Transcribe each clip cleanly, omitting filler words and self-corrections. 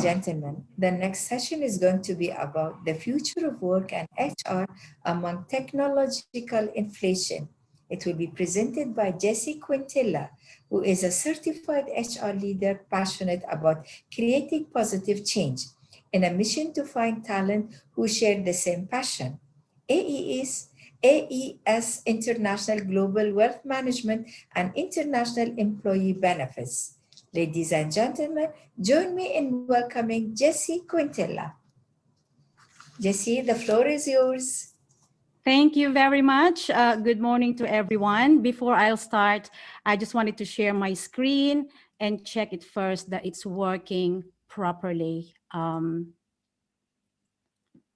gentlemen, the next session is going to be about the future of work and HR among technological inflation. It will be presented by Jessie Quintilla, who is a certified HR leader passionate about creating positive change in a mission to find talent who share the same passion. AES International Global Wealth Management and International Employee Benefits. Ladies and gentlemen, join me in welcoming Jessie Quintilla. Jessie, the floor is yours. Thank you very much. Good morning to everyone. Before I'll start, I just wanted to share my screen and check it first that it's working properly.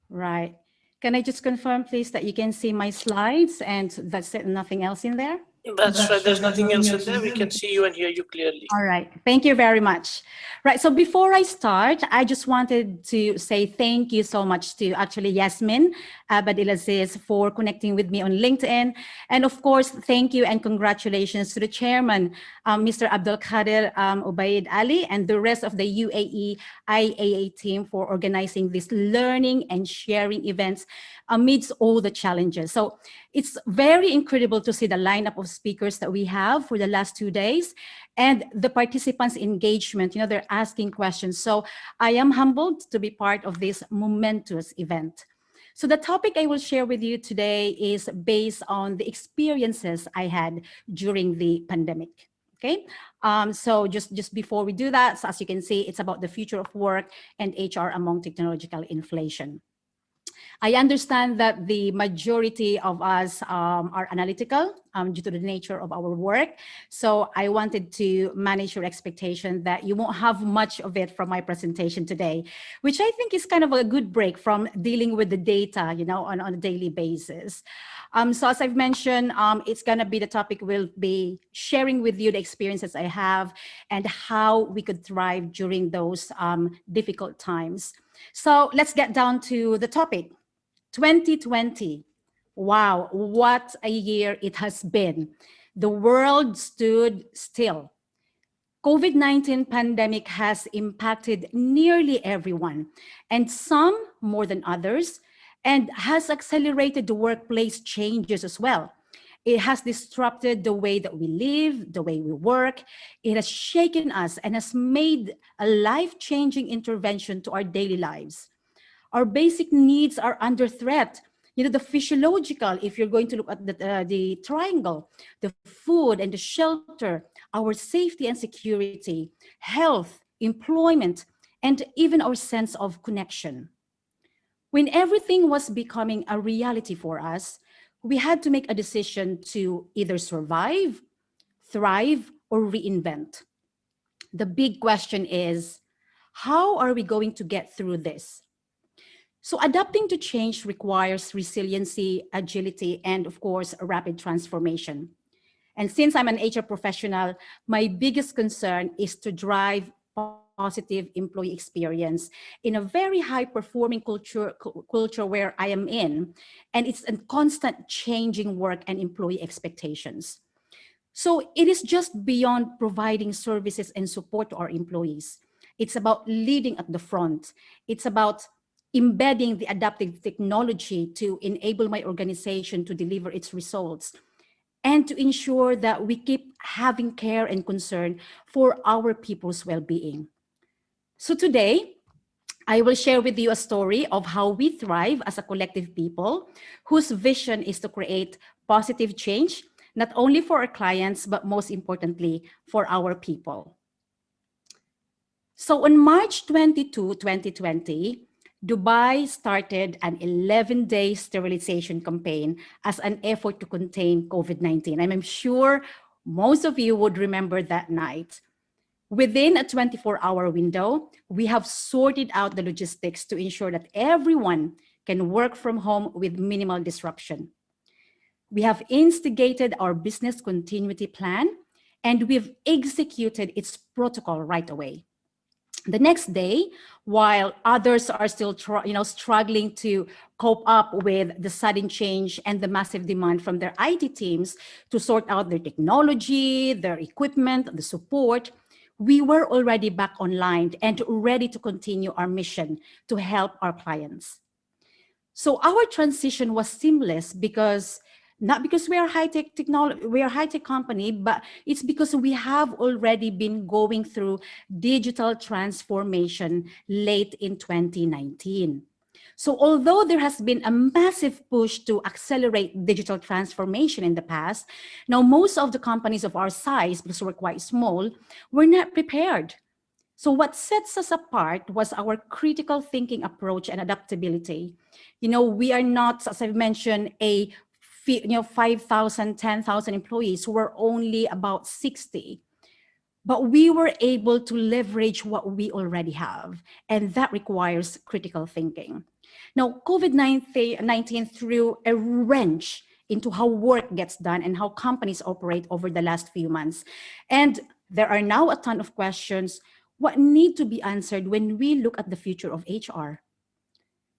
Right. Can I just confirm, please, that you can see my slides and that's it, nothing else in there? That's right. There's nothing else in there. We can see you and hear you clearly. All right. Thank you very much. Right. So before I start, I just wanted to say thank you so much to actually Yasmin Badilaziz for connecting with me on LinkedIn. And of course, thank you and congratulations to the chairman, Mr. Abdul Qadir Ubaid Ali, and the rest of the UAE IAA team for organizing these learning and sharing events amidst all the challenges. So it's very incredible to see the lineup of speakers that we have for the last 2 days and the participants' engagement. You know, they're asking questions. So I am humbled to be part of this momentous event. So the topic I will share with you today is based on the experiences I had during the pandemic. Okay, so just before we do that, so as you can see, it's about the future of work and HR among technological inflation. I understand that the majority of us are analytical due to the nature of our work. So I wanted to manage your expectation that you won't have much of it from my presentation today, which I think is kind of a good break from dealing with the data, you know, on a daily basis. So as I've mentioned, it's gonna be the topic we'll be sharing with you the experiences I have and how we could thrive during those difficult times. So let's get down to the topic. 2020. Wow, what a year it has been. The world stood still. COVID-19 pandemic has impacted nearly everyone, and some more than others, and has accelerated the workplace changes as well. It has disrupted the way that we live, the way we work. It has shaken us and has made a life-changing intervention to our daily lives. Our basic needs are under threat. You know, the physiological, if you're going to look at the triangle, the food and the shelter, our safety and security, health, employment, and even our sense of connection. When everything was becoming a reality for us, we had to make a decision to either survive, thrive, or reinvent. The big question is, how are we going to get through this? So adapting to change requires resiliency, agility, and of course, a rapid transformation. And since I'm an HR professional, my biggest concern is to drive positive employee experience in a very high performing culture where I am in, and it's a constant changing work and employee expectations. So it is just beyond providing services and support to our employees. It's about leading at the front. It's about embedding the adaptive technology to enable my organization to deliver its results and to ensure that we keep having care and concern for our people's well-being. So today, I will share with you a story of how we thrive as a collective people whose vision is to create positive change, not only for our clients, but most importantly, for our people. So on March 22, 2020, Dubai started an 11-day sterilization campaign as an effort to contain COVID-19. And I'm sure most of you would remember that night. Within a 24-hour window, we have sorted out the logistics to ensure that everyone can work from home with minimal disruption. We have instigated our business continuity plan, and we've executed its protocol right away. The next day, while others are still struggling to cope up with the sudden change and the massive demand from their IT teams to sort out their technology, their equipment, the support, we were already back online and ready to continue our mission to help our clients. So our transition was seamless because not because we are high-tech technology, we are a high-tech company, but it's because we have already been going through digital transformation late in 2019. So although there has been a massive push to accelerate digital transformation in the past, now most of the companies of our size, because we're quite small, were not prepared. So what sets us apart was our critical thinking approach and adaptability. We are not, as I've mentioned, 5,000, 10,000 employees. We're only about 60. But we were able to leverage what we already have, and that requires critical thinking. Now, COVID-19 threw a wrench into how work gets done and how companies operate over the last few months. And there are now a ton of questions what need to be answered when we look at the future of HR.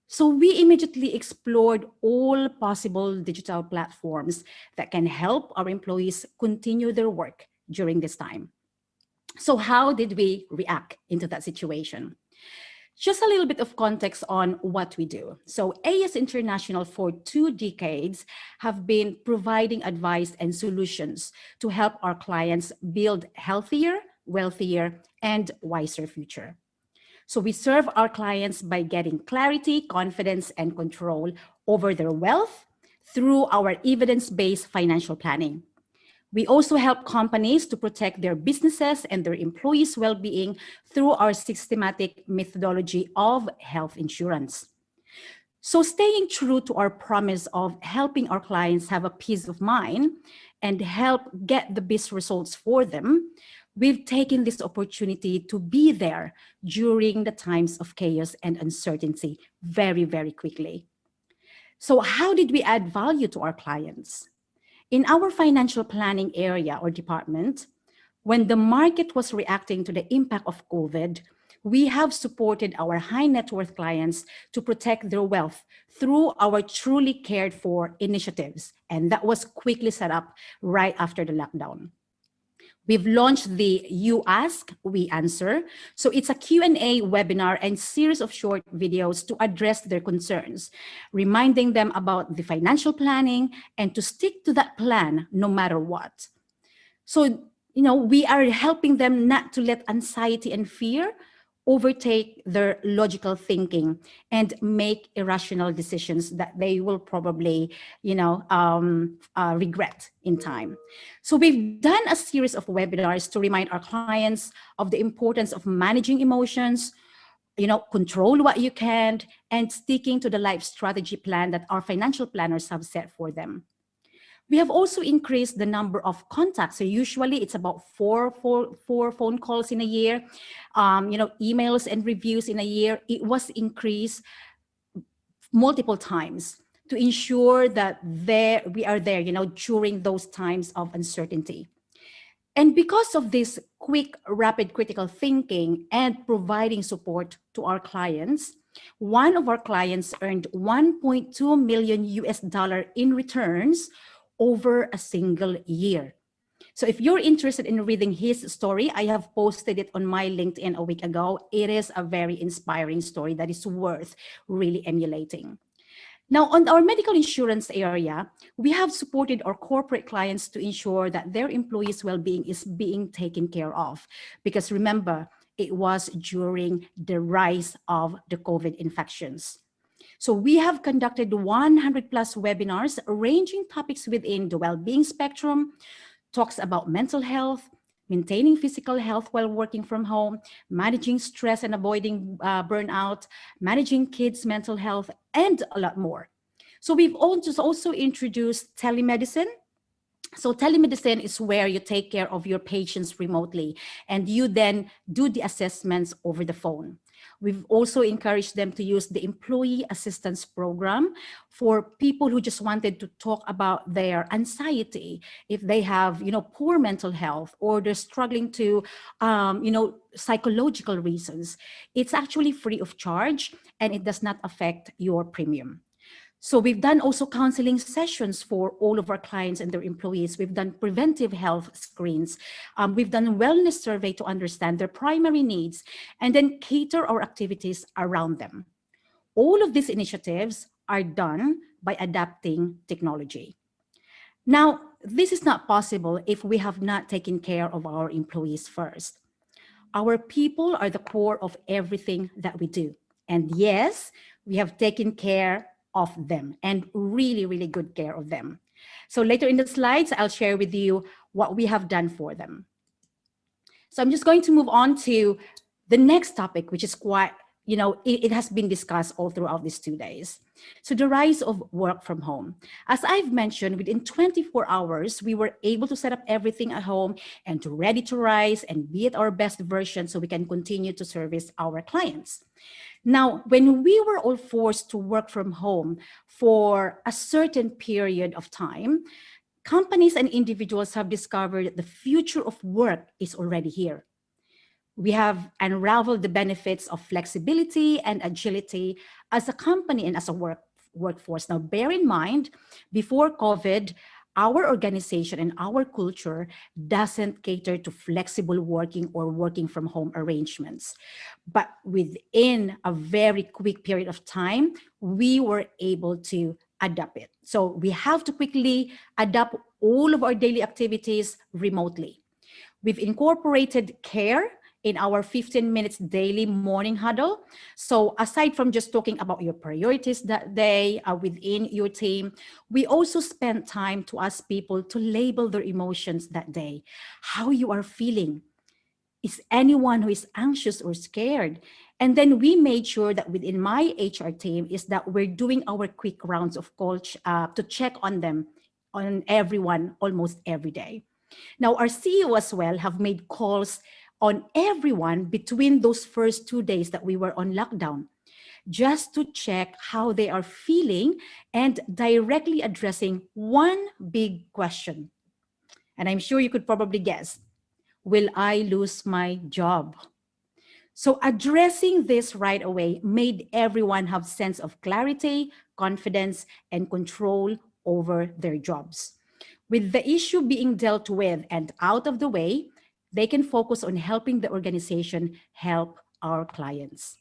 So we immediately explored all possible digital platforms that can help our employees continue their work during this time. So how did we react into that situation? Just a little bit of context on what we do. So AS International for 2 decades have been providing advice and solutions to help our clients build healthier, wealthier, and wiser future. So we serve our clients by getting clarity, confidence, and control over their wealth through our evidence-based financial planning. We also help companies to protect their businesses and their employees' well-being through our systematic methodology of health insurance. So staying true to our promise of helping our clients have a peace of mind and help get the best results for them, we've taken this opportunity to be there during the times of chaos and uncertainty very, very quickly. So how did we add value to our clients? In our financial planning area or department, when the market was reacting to the impact of COVID, we have supported our high net worth clients to protect their wealth through our truly cared for initiatives. And that was quickly set up right after the lockdown. We've launched the You Ask, We Answer. So it's a Q&A webinar and series of short videos to address their concerns, reminding them about the financial planning and to stick to that plan no matter what. So, we are helping them not to let anxiety and fear overtake their logical thinking and make irrational decisions that they will probably, regret in time. So we've done a series of webinars to remind our clients of the importance of managing emotions, control what you can, and sticking to the life strategy plan that our financial planners have set for them. We have also increased the number of contacts. So usually it's about four phone calls in a year, emails and reviews in a year. It was increased multiple times to ensure that we are there, during those times of uncertainty. And because of this quick, rapid critical thinking and providing support to our clients, one of our clients earned 1.2 million US dollar in returns over a single year. So if you're interested in reading his story, I have posted it on my LinkedIn a week ago. It is a very inspiring story that is worth really emulating. Now, on our medical insurance area, we have supported our corporate clients to ensure that their employees' well-being is being taken care of. Because remember, it was during the rise of the COVID infections. So we have conducted 100 plus webinars ranging topics within the well-being spectrum, talks about mental health, maintaining physical health while working from home, managing stress and avoiding burnout, managing kids' mental health, and a lot more. So we've also introduced telemedicine. So telemedicine is where you take care of your patients remotely and you then do the assessments over the phone. We've also encouraged them to use the employee assistance program for people who just wanted to talk about their anxiety, if they have, poor mental health or they're struggling to, psychological reasons. It's actually free of charge and it does not affect your premium. So we've done also counseling sessions for all of our clients and their employees. We've done preventive health screens. We've done a wellness survey to understand their primary needs and then cater our activities around them. All of these initiatives are done by adapting technology. Now, this is not possible if we have not taken care of our employees first. Our people are the core of everything that we do. And yes, we have taken care of them and really, really good care of them. So later in the slides, I'll share with you what we have done for them. So I'm just going to move on to the next topic, which is quite, it has been discussed all throughout these 2 days. So the rise of work from home. As I've mentioned, within 24 hours, we were able to set up everything at home and to ready to rise and be at our best version so we can continue to service our clients. Now, when we were all forced to work from home for a certain period of time, companies and individuals have discovered that the future of work is already here. We have unraveled the benefits of flexibility and agility as a company and as a workforce. Now, bear in mind, before COVID, our organization and our culture doesn't cater to flexible working or working from home arrangements. But within a very quick period of time, we were able to adapt it. So we have to quickly adapt all of our daily activities remotely. We've incorporated care in our 15 minutes daily morning huddle. So aside from just talking about your priorities that day within your team, we also spent time to ask people to label their emotions that day, how you are feeling. Is anyone who is anxious or scared? And then we made sure that within my HR team is that we're doing our quick rounds of calls to check on them, on everyone almost every day. Now, our CEO as well have made calls on everyone between those first 2 days that we were on lockdown, just to check how they are feeling and directly addressing one big question. And I'm sure you could probably guess, will I lose my job? So addressing this right away made everyone have sense of clarity, confidence, and control over their jobs. With the issue being dealt with and out of the way, they can focus on helping the organization help our clients.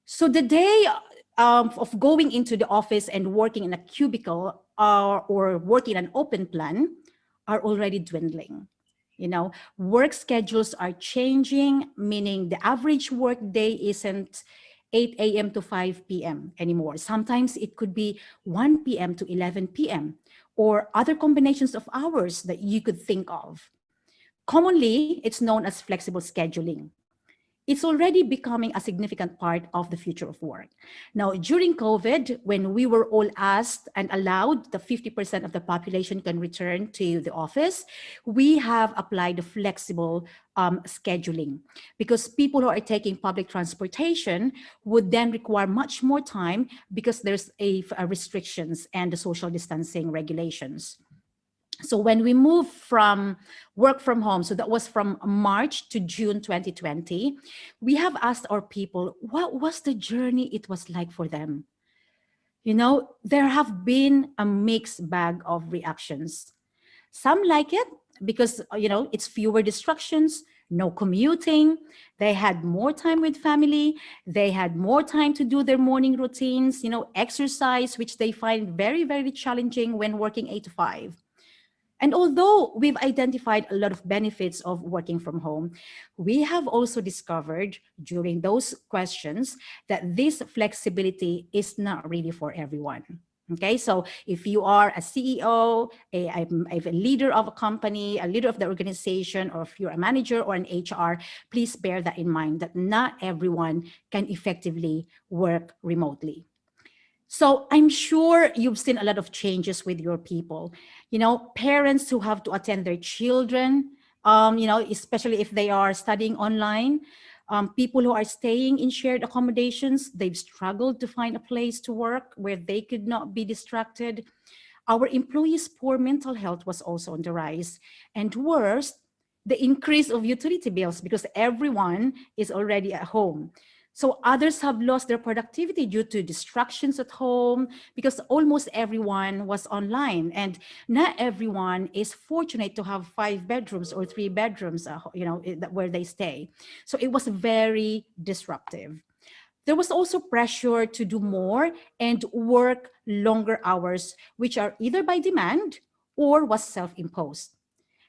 So the day of going into the office and working in a cubicle or working an open plan are already dwindling. Work schedules are changing, meaning the average work day isn't 8 a.m. to 5 p.m. anymore. Sometimes it could be 1 p.m. to 11 p.m. or other combinations of hours that you could think of. Commonly, it's known as flexible scheduling. It's already becoming a significant part of the future of work. Now, during COVID, when we were all asked and allowed the 50% of the population can return to the office, we have applied the flexible scheduling because people who are taking public transportation would then require much more time because there's a restrictions and the social distancing regulations. So when we moved from work from home, so that was from March to June 2020, we have asked our people, what was the journey it was like for them? There have been a mixed bag of reactions. Some like it because, it's fewer distractions, no commuting. They had more time with family. They had more time to do their morning routines, exercise, which they find very, very challenging when working 8 to 5. And although we've identified a lot of benefits of working from home, we have also discovered during those questions that this flexibility is not really for everyone. Okay, so if you are a CEO, a leader of a company, a leader of the organization, or if you're a manager or an HR, please bear that in mind that not everyone can effectively work remotely. So I'm sure you've seen a lot of changes with your people, parents who have to attend their children, especially if they are studying online, people who are staying in shared accommodations, they've struggled to find a place to work where they could not be distracted. Our employees' poor mental health was also on the rise. And worse, the increase of utility bills because everyone is already at home. So others have lost their productivity due to distractions at home because almost everyone was online, and not everyone is fortunate to have 5 bedrooms or 3 bedrooms, where they stay. So it was very disruptive. There was also pressure to do more and work longer hours, which are either by demand or was self-imposed.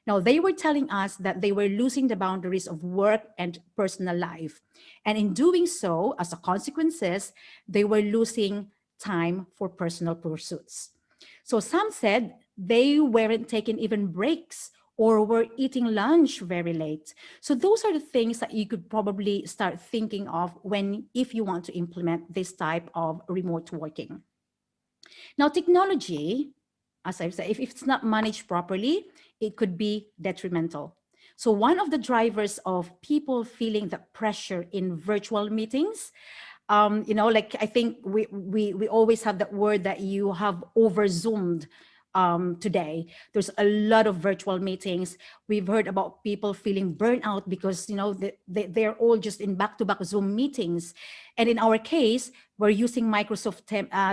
Now, they were telling us that they were losing the boundaries of work and personal life. And in doing so, as a consequences, they were losing time for personal pursuits. So some said they weren't taking even breaks or were eating lunch very late. So those are the things that you could probably start thinking of if you want to implement this type of remote working. Now, technology, as I've said, if it's not managed properly, it could be detrimental. So one of the drivers of people feeling the pressure in virtual meetings, like I think we always have that word that you have over zoomed today. There's a lot of virtual meetings. We've heard about people feeling burnout because they're all just in back-to-back Zoom meetings. And in our case, we're using Microsoft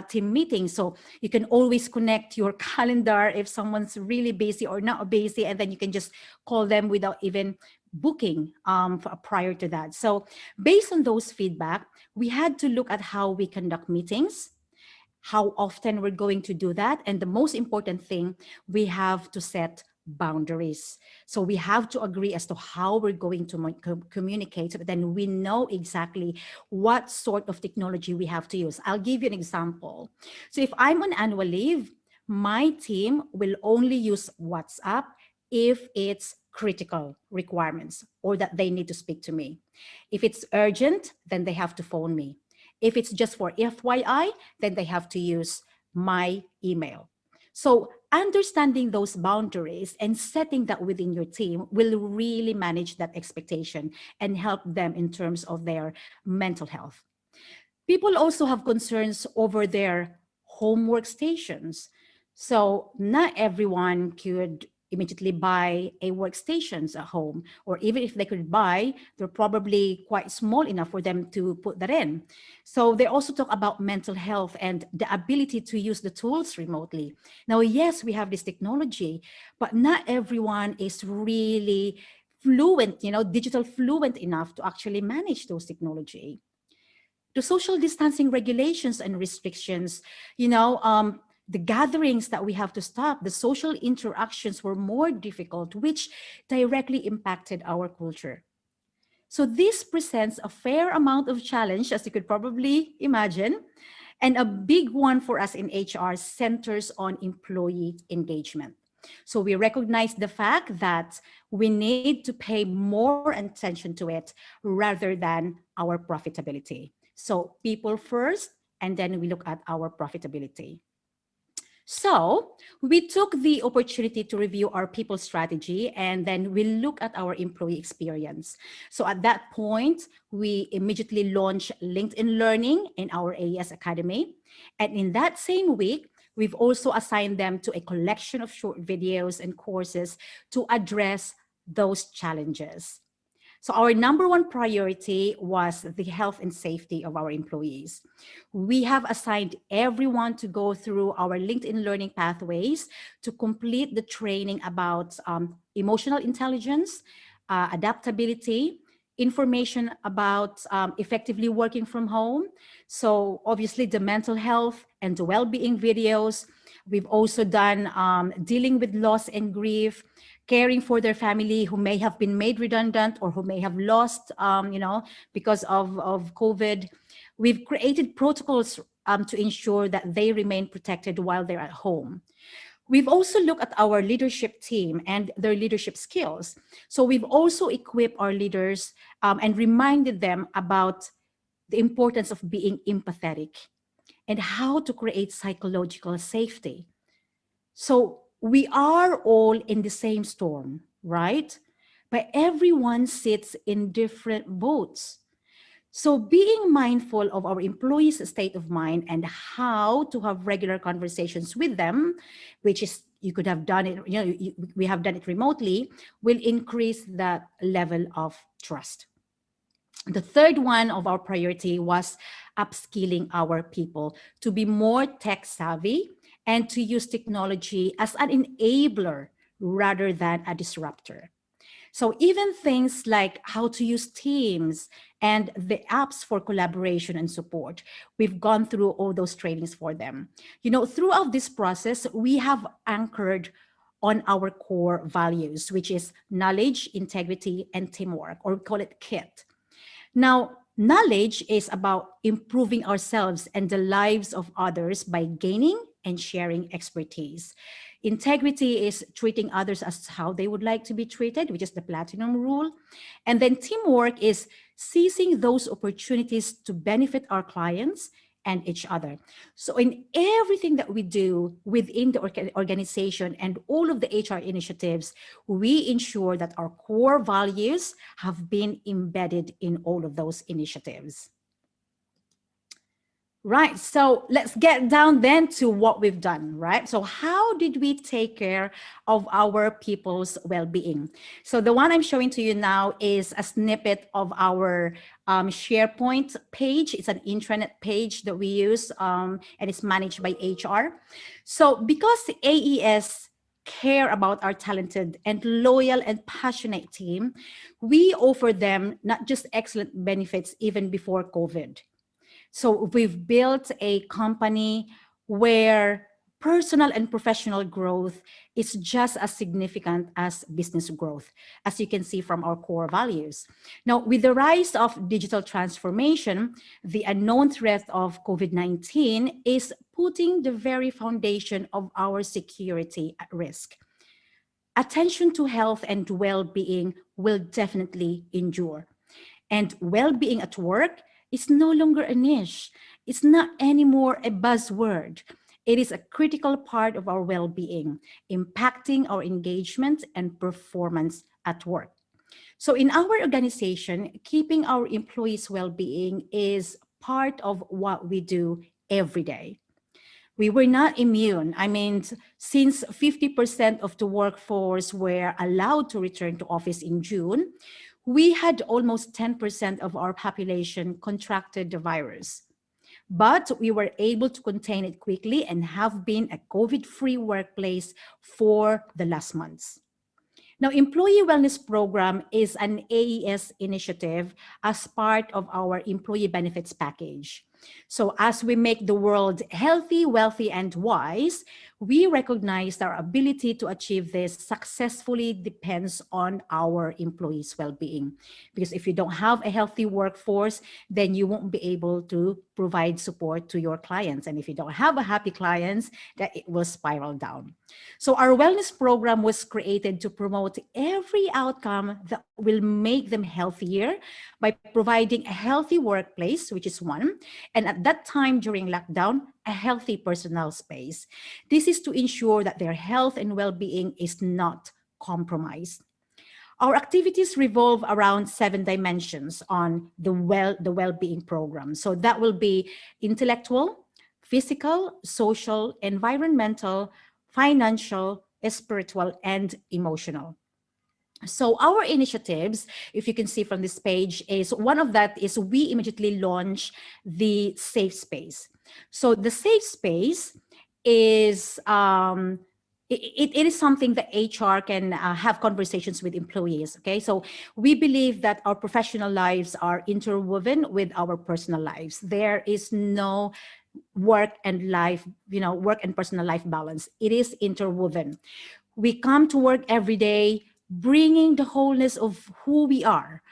team meetings, so you can always connect your calendar if someone's really busy or not busy, and then you can just call them without even booking prior to that. So based on those feedback, we had to look at how we conduct meetings, how often we're going to do that. And the most important thing, we have to set boundaries. So we have to agree as to how we're going to communicate, so that then we know exactly what sort of technology we have to use. I'll give you an example. So if I'm on annual leave, my team will only use WhatsApp if it's critical requirements or that they need to speak to me. If it's urgent, then they have to phone me. If it's just for FYI, then they have to use my email. So understanding those boundaries and setting that within your team will really manage that expectation and help them in terms of their mental health. People also have concerns over their home workstations. So not everyone could immediately buy a workstations at home, or even if they could buy, they're probably quite small enough for them to put that in. So they also talk about mental health and the ability to use the tools remotely. Now, yes, we have this technology, but not everyone is really fluent, digital fluent enough to actually manage those technology. The social distancing regulations and restrictions, the gatherings that we have to stop, the social interactions were more difficult, which directly impacted our culture. So this presents a fair amount of challenge, as you could probably imagine, and a big one for us in HR centers on employee engagement. So we recognize the fact that we need to pay more attention to it rather than our profitability. So people first, and then we look at our profitability. So we took the opportunity to review our people strategy, and then we look at our employee experience. So at that point, we immediately launched LinkedIn Learning in our AES Academy. And in that same week, we've also assigned them to a collection of short videos and courses to address those challenges. So our number one priority was the health and safety of our employees. We have assigned everyone to go through our LinkedIn learning pathways to complete the training about emotional intelligence, adaptability, information about effectively working from home. So obviously the mental health and the well-being videos. We've also done dealing with loss and grief, caring for their family who may have been made redundant or who may have lost, because of COVID. We've created protocols to ensure that they remain protected while they're at home. We've also looked at our leadership team and their leadership skills. So we've also equipped our leaders and reminded them about the importance of being empathetic and how to create psychological safety. So we are all in the same storm, right? But everyone sits in different boats. So being mindful of our employees' state of mind and how to have regular conversations with them, which is you could have done it, we have done it remotely, will increase that level of trust. The third one of our priority was upskilling our people to be more tech savvy and to use technology as an enabler rather than a disruptor. So even things like how to use Teams and the apps for collaboration and support, we've gone through all those trainings for them. Throughout this process, we have anchored on our core values, which is knowledge, integrity, and teamwork, or we call it KIT. Now, knowledge is about improving ourselves and the lives of others by gaining and sharing expertise. Integrity is treating others as how they would like to be treated, which is the platinum rule. And then teamwork is seizing those opportunities to benefit our clients and each other. So in everything that we do within the organization and all of the HR initiatives, we ensure that our core values have been embedded in all of those initiatives. Right. So let's get down then to what we've done, right? So how did we take care of our people's well-being? So the one I'm showing to you now is a snippet of our SharePoint page. It's an intranet page that we use and it's managed by HR. So because AES care about our talented and loyal and passionate team, we offer them not just excellent benefits even before COVID. So we've built a company where personal and professional growth is just as significant as business growth, as you can see from our core values. Now, with the rise of digital transformation, the unknown threat of COVID-19 is putting the very foundation of our security at risk. Attention to health and well-being will definitely endure. And well-being at work is no longer a niche. It's not anymore a buzzword. It is a critical part of our well-being, impacting our engagement and performance at work. So in our organization, keeping our employees' well-being is part of what we do every day. We were not immune. I mean, since 50% of the workforce were allowed to return to office in June, we had almost 10% of our population contracted the virus. But we were able to contain it quickly and have been a COVID-free workplace for the last months. Now, Employee Wellness Program is an AES initiative as part of our employee benefits package. So as we make the world healthy, wealthy, and wise, we recognize our ability to achieve this successfully depends on our employees' well-being. Because if you don't have a healthy workforce, then you won't be able to provide support to your clients. And if you don't have a happy clients, that it will spiral down. So our wellness program was created to promote every outcome that will make them healthier by providing a healthy workplace, which is one, and at that time during lockdown, a healthy personal space. This is to ensure that their health and well-being is not compromised. Our activities revolve around 7 dimensions on the well-being program. So that will be intellectual, physical, social, environmental, financial, spiritual, and emotional. So our initiatives, if you can see from this page, is one of that is we immediately launch the safe space. So the safe space is it is something that HR can have conversations with employees. Okay, so we believe that our professional lives are interwoven with our personal lives. There is no work and life, work and personal life balance. It is interwoven. We come to work every day bringing the wholeness of who we are,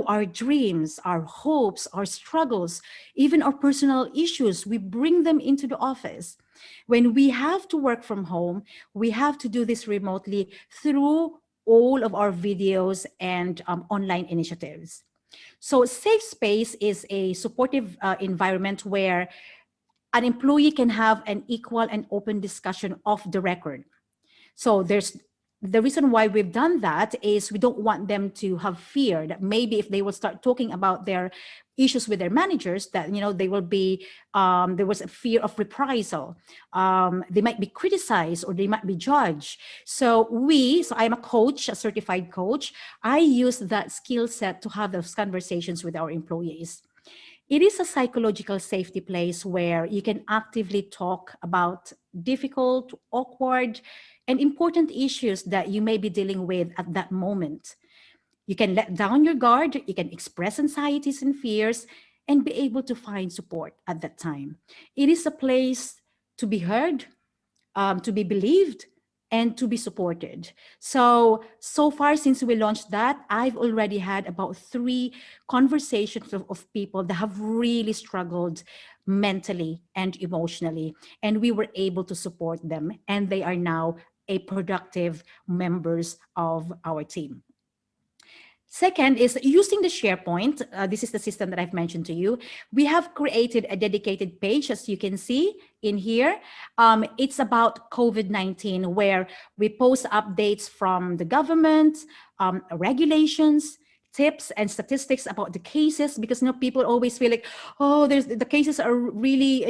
our dreams, our hopes, our struggles, even our personal issues. We bring them into the office. When we have to work from home, we have to do this remotely through all of our videos and online initiatives. So safe space is a supportive environment where an employee can have an equal and open discussion off the record. So the reason why we've done that is we don't want them to have fear that maybe if they will start talking about their issues with their managers, that they will be there was a fear of reprisal. They might be criticized or they might be judged. So I'm a coach, a certified coach. I use that skill set to have those conversations with our employees. It is a psychological safety place where you can actively talk about difficult, awkward, and important issues that you may be dealing with at that moment. You can let down your guard, you can express anxieties and fears, and be able to find support at that time. It is a place to be heard, to be believed, and to be supported. So far since we launched that, I've already had about 3 conversations of people that have really struggled mentally and emotionally, and we were able to support them, and they are now a productive members of our team. Second is using the SharePoint. This is the system that I've mentioned to you. We have created a dedicated page, as you can see in here. It's about COVID-19, where we post updates from the government, regulations, tips and statistics about the cases, because people always feel like, oh, the cases are really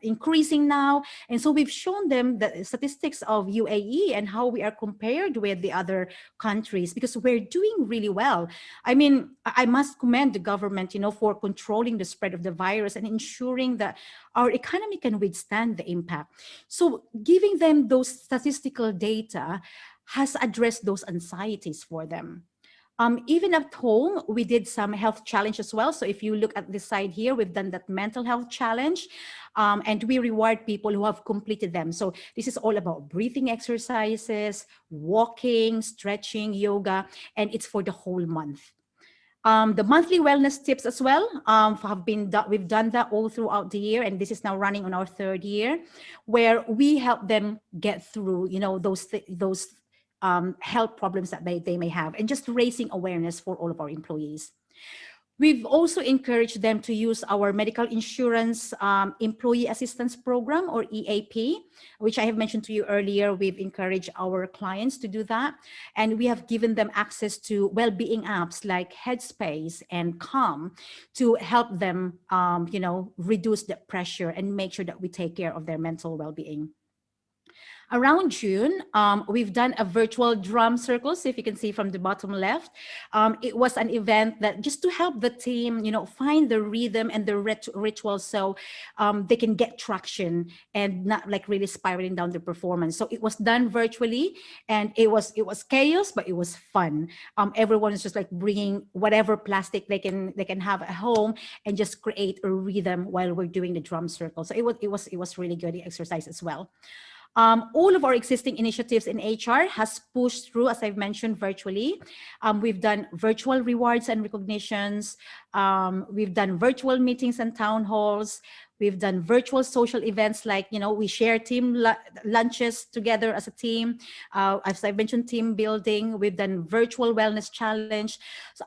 increasing now. And so we've shown them the statistics of UAE and how we are compared with the other countries, because we're doing really well. I mean, I must commend the government, for controlling the spread of the virus and ensuring that our economy can withstand the impact. So giving them those statistical data has addressed those anxieties for them. Even at home, we did some health challenge as well. So if you look at this side here, we've done that mental health challenge, and we reward people who have completed them. So this is all about breathing exercises, walking, stretching, yoga, and it's for the whole month. The monthly wellness tips as well we've done that all throughout the year, and this is now running on our 3rd year, where we help them get through, those health problems that they may have, and just raising awareness for all of our employees. We've also encouraged them to use our medical insurance employee assistance program, or EAP, which I have mentioned to you earlier. We've encouraged our clients to do that. And we have given them access to well-being apps like Headspace and Calm to help them, reduce the pressure and make sure that we take care of their mental well-being. Around June, we've done a virtual drum circle. So if you can see from the bottom left, it was an event that just to help the team, find the rhythm and the rituals, so they can get traction and not like really spiraling down the performance. So it was done virtually, and it was chaos, but it was fun. Everyone is just like bringing whatever plastic they can have at home and just create a rhythm while we're doing the drum circle. So it was really good exercise as well. All of our existing initiatives in HR has pushed through, as I've mentioned, virtually. We've done virtual rewards and recognitions. We've done virtual meetings and town halls. We've done virtual social events like, we share team lunches together as a team. As I mentioned, team building. We've done virtual wellness challenge,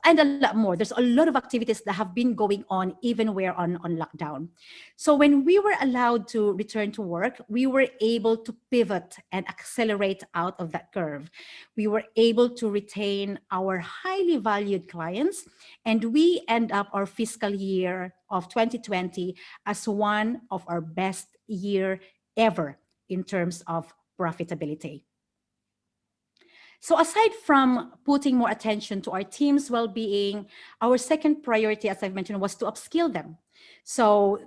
and a lot more. There's a lot of activities that have been going on even we're on lockdown. So when we were allowed to return to work, we were able to pivot and accelerate out of that curve. We were able to retain our highly valued clients, and we end up our fiscal year of 2020 as one of our best year ever in terms of profitability. So aside from putting more attention to our team's well-being, our second priority, as I've mentioned, was to upskill them. So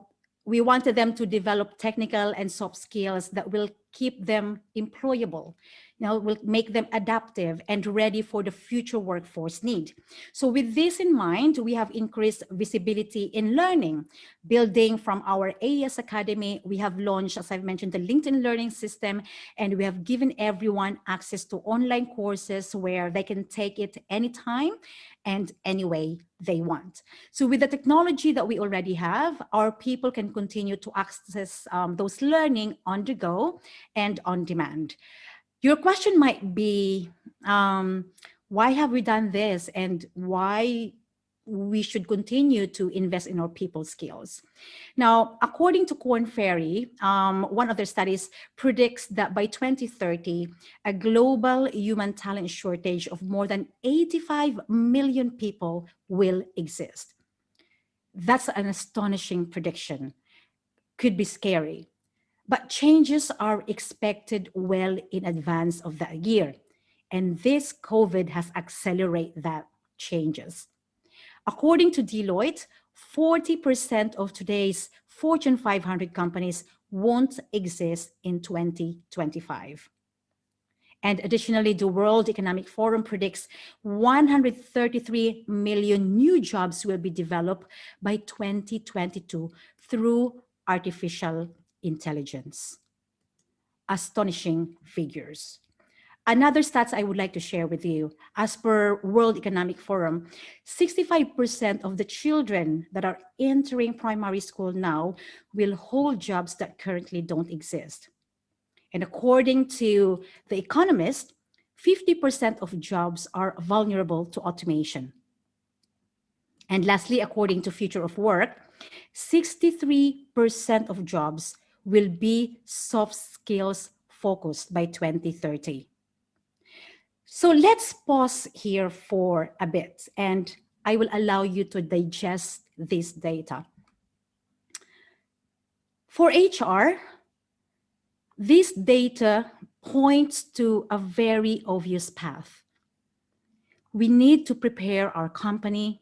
we wanted them to develop technical and soft skills that will keep them employable, will make them adaptive and ready for the future workforce need. So with this in mind, we have increased visibility in learning. Building from our AES Academy, we have launched, as I've mentioned, the LinkedIn Learning System, and we have given everyone access to online courses where they can take it anytime and any way they want. So with the technology that we already have, our people can continue to access those learning on the go and on demand. Your question might be, why have we done this, and why we should continue to invest in our people skills? Now, according to Korn Ferry, one of their studies predicts that by 2030, a global human talent shortage of more than 85 million people will exist. That's an astonishing prediction. Could be scary, but changes are expected well in advance of that year. And this COVID has accelerated that changes. According to Deloitte, 40% of today's Fortune 500 companies won't exist in 2025. And additionally, the World Economic Forum predicts 133 million new jobs will be developed by 2022 through artificial intelligence. Astonishing figures. Another stats I would like to share with you, as per World Economic Forum, 65% of the children that are entering primary school now will hold jobs that currently don't exist. And according to The Economist, 50% of jobs are vulnerable to automation. And lastly, according to Future of Work, 63% of jobs will be soft skills focused by 2030. So let's pause here for a bit, and I will allow you to digest this data. For HR, this data points to a very obvious path. We need to prepare our company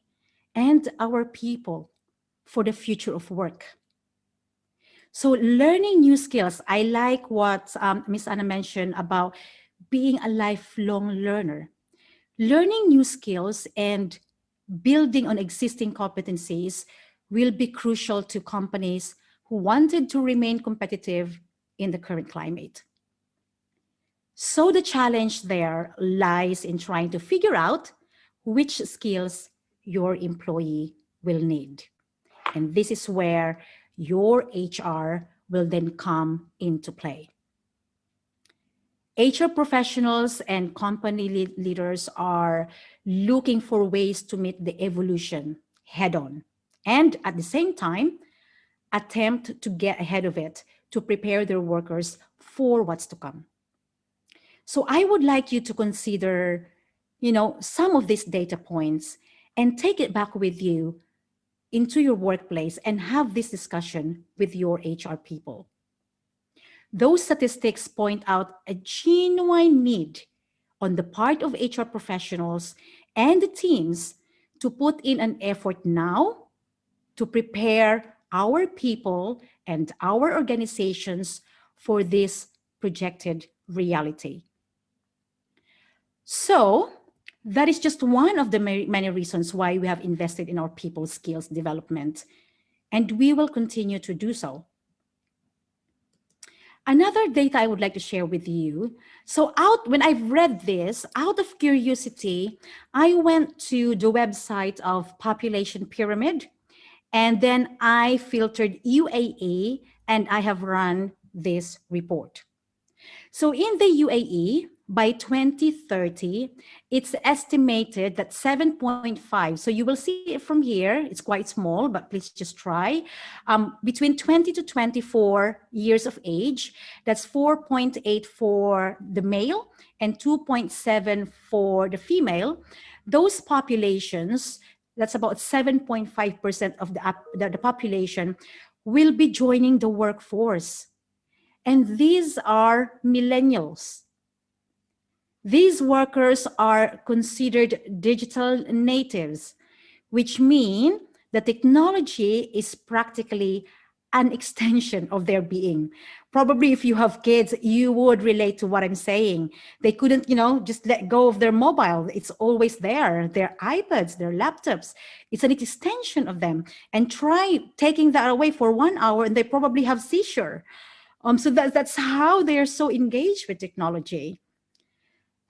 and our people for the future of work. So learning new skills, I like what Ms. Anna mentioned about being a lifelong learner. Learning new skills and building on existing competencies will be crucial to companies who wanted to remain competitive in the current climate. So the challenge there lies in trying to figure out which skills your employee will need. And this is where your HR will then come into play. HR professionals and company leaders are looking for ways to meet the evolution head on, and at the same time, attempt to get ahead of it to prepare their workers for what's to come. So I would like you to consider, some of these data points and take it back with you into your workplace and have this discussion with your HR people. Those statistics point out a genuine need on the part of HR professionals and the teams to put in an effort now to prepare our people and our organizations for this projected reality. So that is just one of the many reasons why we have invested in our people skills development, and we will continue to do so. Another data I would like to share with you. So when I've read this, out of curiosity, I went to the website of Population Pyramid, and then I filtered UAE, and I have run this report. So in the UAE, by 2030, it's estimated that 7.5, so you will see it from here, it's quite small, but please just try, between 20 to 24 years of age, that's 4.8 for the male and 2.7 for the female. Those populations, that's about 7.5% of the population, will be joining the workforce. And these are millennials. These workers are considered digital natives, which mean the technology is practically an extension of their being. Probably if you have kids, you would relate to what I'm saying. They couldn't, just let go of their mobile. It's always there. Their iPads, their laptops. It's an extension of them. And try taking that away for 1 hour and they probably have seizure. So that's how they're so engaged with technology.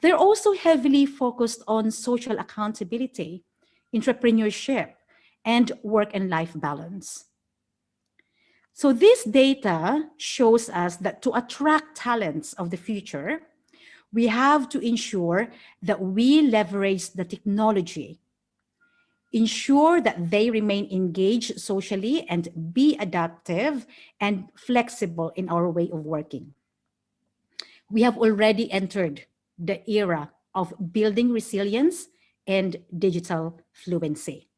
They're also heavily focused on social accountability, entrepreneurship, and work and life balance. So this data shows us that to attract talents of the future, we have to ensure that we leverage the technology, ensure that they remain engaged socially and be adaptive and flexible in our way of working. We have already entered the era of building resilience and digital fluency.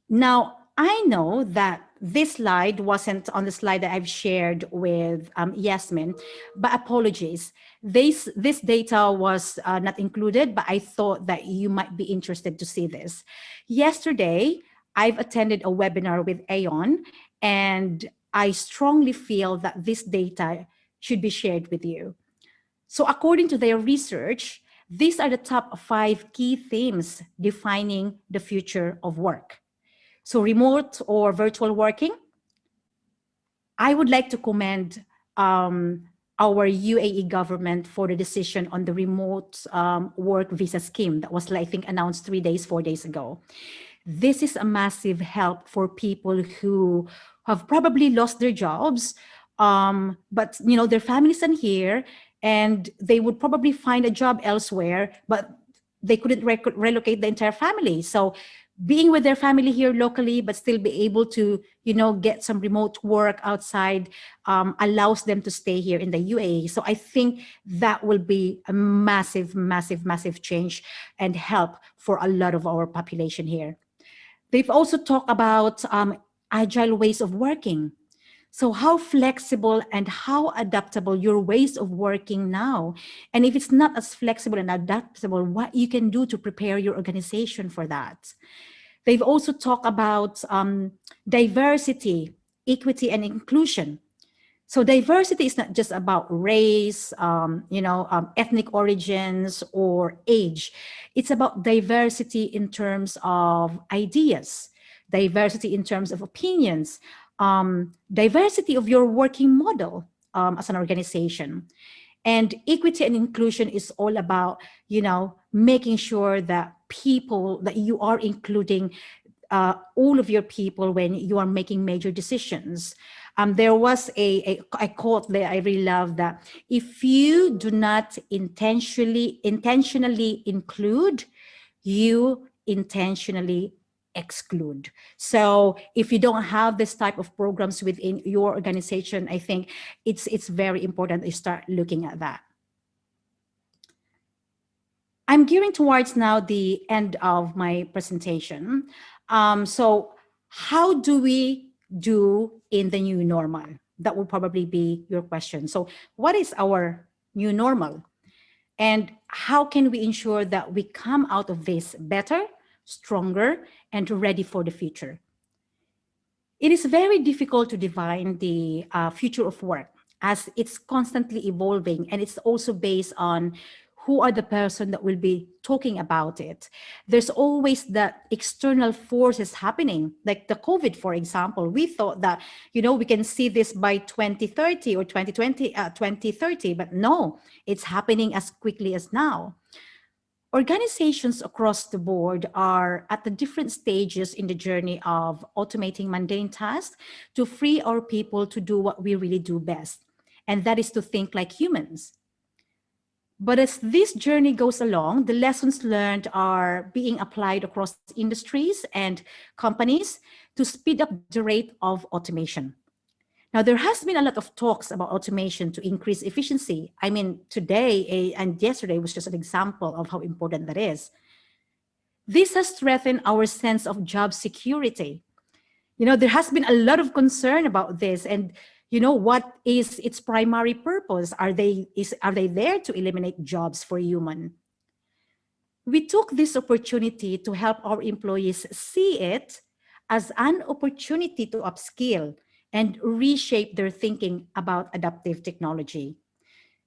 Now, I know that this slide wasn't on the slide that I've shared with Yasmin, but apologies. This data was not included, but I thought that you might be interested to see this. Yesterday, I've attended a webinar with Aon, and I strongly feel that this data should be shared with you. So according to their research, these are the top 5 key themes defining the future of work. So remote or virtual working, I would like to commend our UAE government for the decision on the remote work visa scheme that was, I think, announced 3 days, 4 days ago. This is a massive help for people who have probably lost their jobs, but their families are here, and they would probably find a job elsewhere, but they couldn't relocate the entire family. So being with their family here locally, but still be able to, get some remote work outside, allows them to stay here in the UAE. So I think that will be a massive, massive, massive change and help for a lot of our population here. They've also talked about agile ways of working. So how flexible and how adaptable your ways of working now. And if it's not as flexible and adaptable, what you can do to prepare your organization for that. They've also talked about diversity, equity, and inclusion. So diversity is not just about race, ethnic origins or age. It's about diversity in terms of ideas, diversity in terms of opinions, diversity of your working model as an organization. And equity and inclusion is all about, making sure that you are including all of your people when you are making major decisions. There was a quote that I really love, that if you do not intentionally include, you intentionally exclude. So if you don't have this type of programs within your organization, I think it's very important to start looking at that. I'm gearing towards now the end of my presentation. So how do we do in the new normal? That will probably be your question. So what is our new normal? And how can we ensure that we come out of this better, stronger, and ready for the future? It is very difficult to define the future of work, as it's constantly evolving, and it's also based on who are the person that will be talking about it. There's always that external forces happening, like the COVID, for example. We thought that, we can see this by 2030 or 2030, but no, it's happening as quickly as now. Organizations across the board are at the different stages in the journey of automating mundane tasks to free our people to do what we really do best, and that is to think like humans. But as this journey goes along, the lessons learned are being applied across industries and companies to speed up the rate of automation. Now, there has been a lot of talks about automation to increase efficiency. I mean, today and yesterday was just an example of how important that is. This has strengthened our sense of job security. There has been a lot of concern about this, and what is its primary purpose? Are they there to eliminate jobs for human? We took this opportunity to help our employees see it as an opportunity to upskill and reshape their thinking about adaptive technology.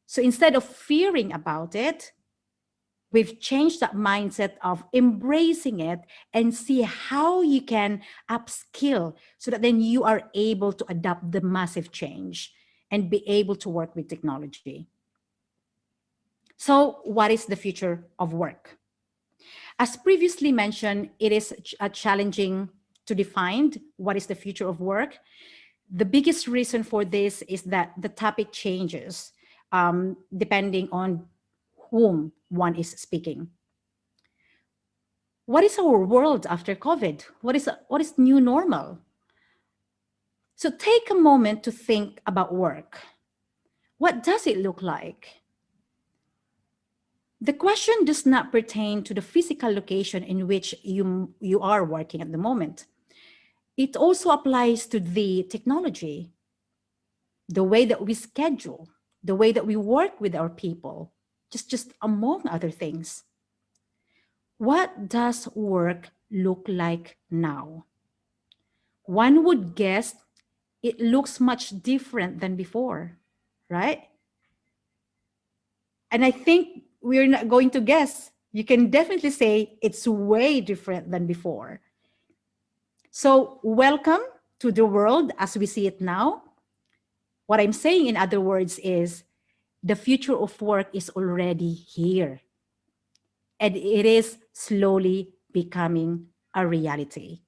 So instead of fearing about it, we've changed that mindset of embracing it and see how you can upskill so that then you are able to adapt the massive change and be able to work with technology. So what is the future of work? As previously mentioned, it is challenging to define what is the future of work. The biggest reason for this is that the topic changes depending on whom one is speaking. What is our world after COVID? What is new normal? So take a moment to think about work. What does it look like? The question does not pertain to the physical location in which you are working at the moment. It also applies to the technology, the way that we schedule, the way that we work with our people, just among other things. What does work look like now? One would guess it looks much different than before, right? And I think we're not going to guess. You can definitely say it's way different than before. So, welcome to the world as we see it now. What I'm saying, in other words, is the future of work is already here, and it is slowly becoming a reality.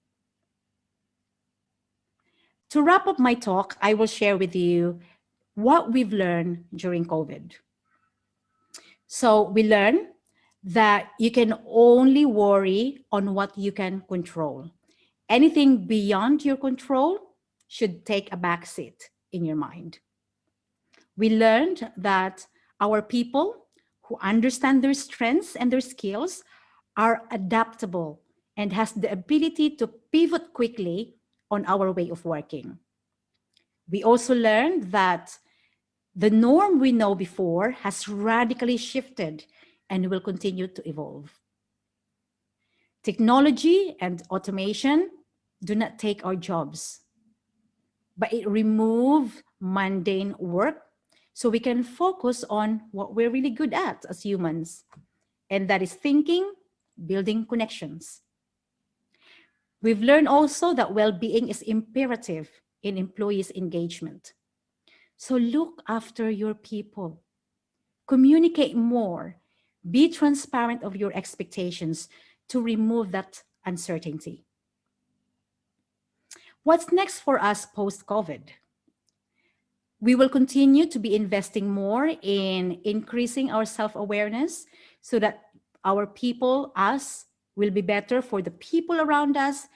To wrap up my talk, I will share with you what we've learned during COVID. So we learned that you can only worry on what you can control. Anything beyond your control should take a back seat in your mind. We learned that our people who understand their strengths and their skills are adaptable and has the ability to pivot quickly on our way of working. We also learned that the norm we know before has radically shifted and will continue to evolve. Technology and automation do not take our jobs, but it removes mundane work so we can focus on what we're really good at as humans, and that is thinking, building connections. We've learned also that well-being is imperative in employees' engagement. So look after your people, communicate more, be transparent of your expectations to remove that uncertainty. What's next for us post-COVID? We will continue to be investing more in increasing our self-awareness so that our people, us, will be better for the people around us,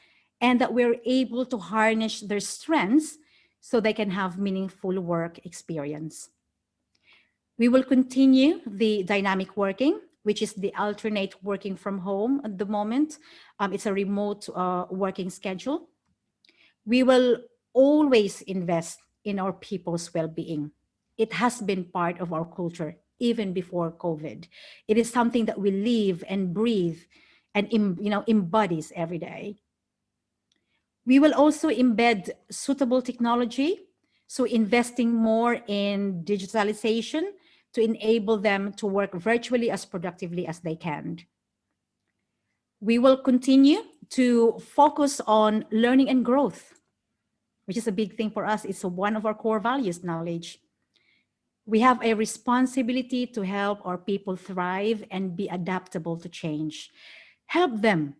and that we're able to harness their strengths so they can have meaningful work experience. We will continue the dynamic working, which is the alternate working from home at the moment. It's a remote working schedule. We will always invest in our people's well-being. It has been part of our culture even before COVID. It is something that we live and breathe and embodies every day. We will also embed suitable technology, so investing more in digitalization to enable them to work virtually as productively as they can. We will continue to focus on learning and growth, which is a big thing for us. It's one of our core values, knowledge. We have a responsibility to help our people thrive and be adaptable to change. Help them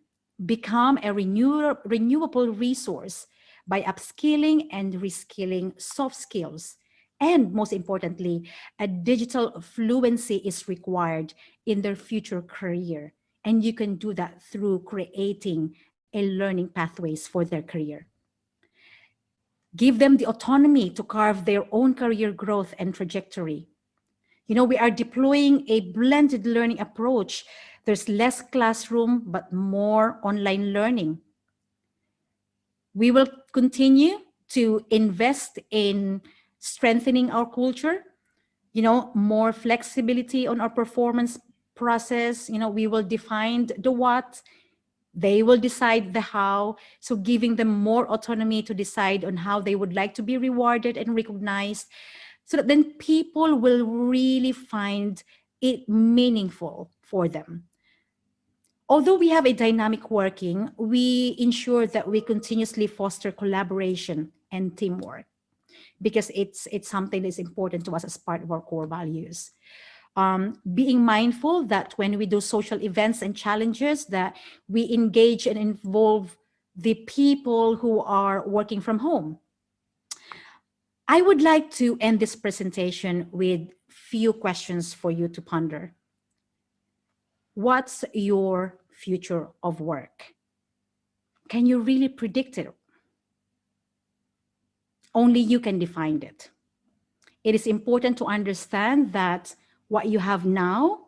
become a renewable resource by upskilling and reskilling soft skills. And most importantly, a digital fluency is required in their future career. And you can do that through creating a learning pathways for their career. Give them the autonomy to carve their own career growth and trajectory. We are deploying a blended learning approach. There's less classroom, but more online learning. We will continue to invest in strengthening our culture, more flexibility on our performance process. We will define the what, they will decide the how. So giving them more autonomy to decide on how they would like to be rewarded and recognized, so that then people will really find it meaningful for them. Although we have a dynamic working, we ensure that we continuously foster collaboration and teamwork, because it's something that's important to us as part of our core values. Being mindful that when we do social events and challenges, that we engage and involve the people who are working from home. I would like to end this presentation with few questions for you to ponder. What's your future of work? Can you really predict it? Only you can define it. It is important to understand that what you have now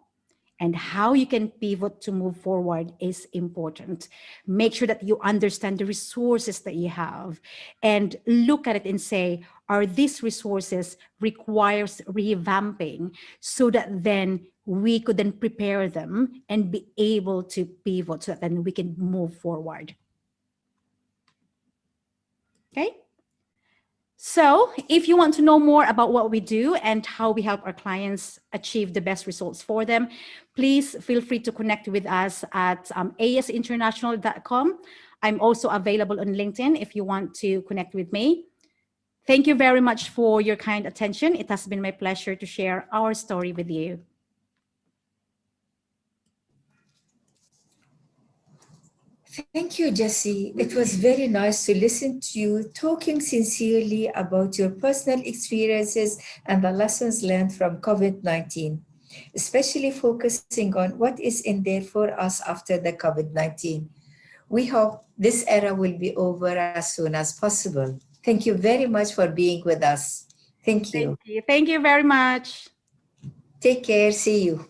and how you can pivot to move forward is important. Make sure that you understand the resources that you have and look at it and say, are these resources requires revamping, so that then we could then prepare them and be able to pivot so that then we can move forward. Okay. So if you want to know more about what we do and how we help our clients achieve the best results for them, please feel free to connect with us at asinternational.com. I'm also available on LinkedIn if you want to connect with me. Thank you very much for your kind attention. It has been my pleasure to share our story with you. Thank you, Jessie. It was very nice to listen to you talking sincerely about your personal experiences and the lessons learned from COVID-19, especially focusing on what is in there for us after the COVID-19. We hope this era will be over as soon as possible. Thank you very much for being with us. Thank you. Thank you. Thank you very much. Take care. See you.